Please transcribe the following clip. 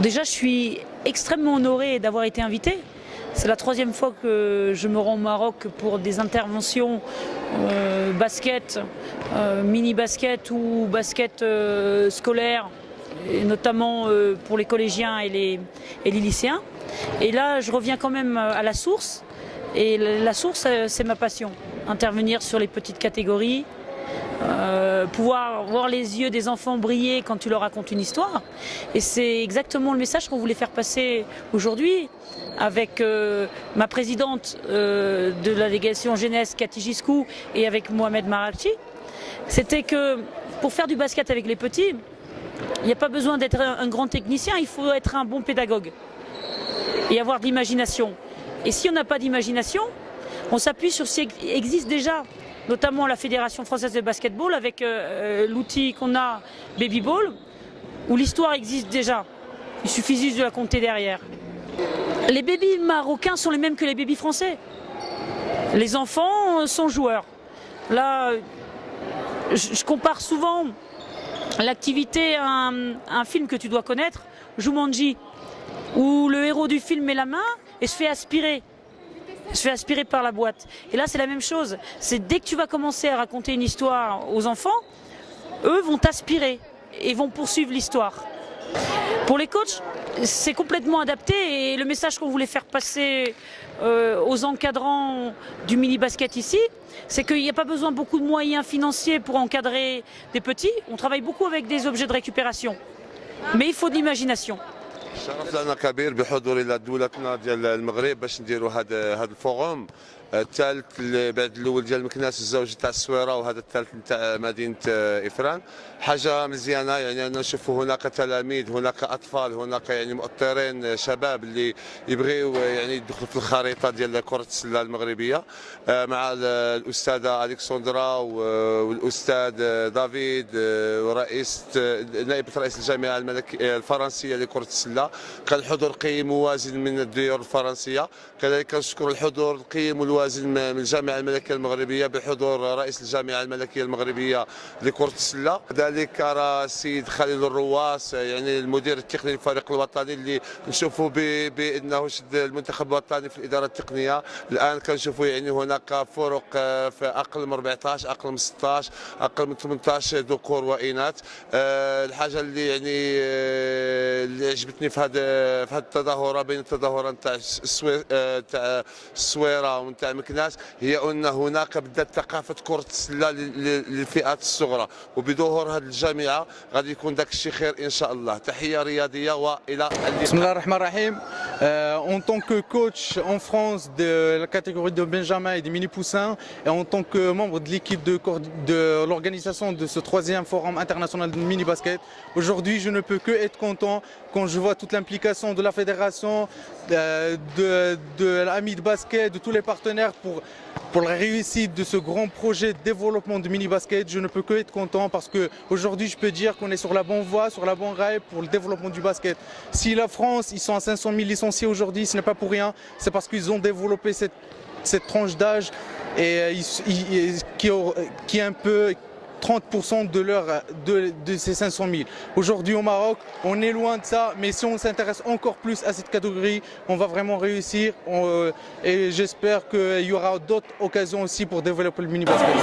Déjà, je suis extrêmement honorée d'avoir été invitée. C'est la troisième fois que je me rends au Maroc pour des interventions basket, mini-basket ou basket scolaire, et notamment pour les collégiens et les lycéens. Et là, je reviens quand même à la source. Et la source, c'est ma passion. Intervenir sur les petites catégories, pouvoir voir les yeux des enfants briller quand tu leur racontes une histoire. Et c'est exactement le message qu'on voulait faire passer aujourd'hui avec ma présidente de la délégation jeunesse, Cathy Giscou, et avec Mohamed Maralchi. C'était que pour faire du basket avec les petits, il n'y a pas besoin d'être un grand technicien, il faut être un bon pédagogue et avoir de l'imagination. Et si on n'a pas d'imagination, on s'appuie sur ce qui existe déjà, notamment la Fédération française de basketball avec l'outil qu'on a Baby Ball, où l'histoire existe déjà. Il suffit juste de la compter derrière. Les bébés marocains sont les mêmes que les bébés français. Les enfants sont joueurs. Là, je compare souvent l'activité à un film que tu dois connaître, Jumanji, où le héros du film met la main et se fait aspirer. Se fait aspirer par la boîte. Et là, c'est la même chose. C'est dès que tu vas commencer à raconter une histoire aux enfants, eux vont t'aspirer et vont poursuivre l'histoire. Pour les coachs, c'est complètement adapté et le message qu'on voulait faire passer aux encadrants du mini-basket ici, c'est qu'il n'y a pas besoin de beaucoup de moyens financiers pour encadrer des petits. On travaille beaucoup avec des objets de récupération, mais il faut de l'imagination. شرف لنا كبير بحضور الى دولتنا ديال المغرب باش نديروا هذا الفوروم الثالث بعد الاول ديال مكناس الزوج تاع السويره وهذا الثالث تاع مدينه افران. حاجه مزيانه يعني نشوفوا هناك تلاميذ، هناك اطفال، هناك يعني مؤطرين شباب اللي يبغيوا يعني يدخلوا في الخريطه ديال كره السله المغربيه مع الاستاذه الكسندرا والاستاذ دافيد ورئيس نائبه رئيس الجامعه الملكيه الفرنسيه لكره السله. كان حضور قيم موازن من الديار الفرنسيه. كذلك نشكر الحضور القيم والوازن من الجامعه الملكيه المغربيه بحضور رئيس الجامعه الملكيه المغربيه لكره السله. كذلك راه السيد خليل الرواس يعني المدير التقني للفريق الوطني اللي نشوفوا بانه شد المنتخب الوطني في الاداره التقنيه. الان كنشوفوا يعني هناك فرق في اقل من 14، اقل من 16، اقل من 18 ذكور واناث. الحاجه اللي يعني اللي عجبتني في هذه التظاهره بين التظاهره نتاع السويره ونتاع مكناس هي ان هناك بدات ثقافه كره السله للفئات الصغرى، وبظهور هذه الجامعه غادي يكون داك الشيء خير ان شاء الله. تحيه رياضيه والى اللقاء. بسم الله الرحمن الرحيم. En tant que coach en France de la catégorie de Benjamin et des mini-poussins et en tant que membre de l'équipe de l'organisation de ce troisième forum international de mini-basket, aujourd'hui je ne peux que être content quand je vois toute l'implication de la fédération, de l'AMI de basket, de tous les partenaires pour la réussite de ce grand projet de développement de mini-basket. Je ne peux que être content parce qu'aujourd'hui je peux dire qu'on est sur la bonne voie, sur la bonne rail pour le développement du basket. Si la France, ils sont à 500 000 licenciés aujourd'hui, ce n'est pas pour rien, c'est parce qu'ils ont développé cette tranche d'âge et qui est un peu 30% de ces 500 000. Aujourd'hui au Maroc, on est loin de ça, mais si on s'intéresse encore plus à cette catégorie, on va vraiment réussir et j'espère qu'il y aura d'autres occasions aussi pour développer le mini-basket.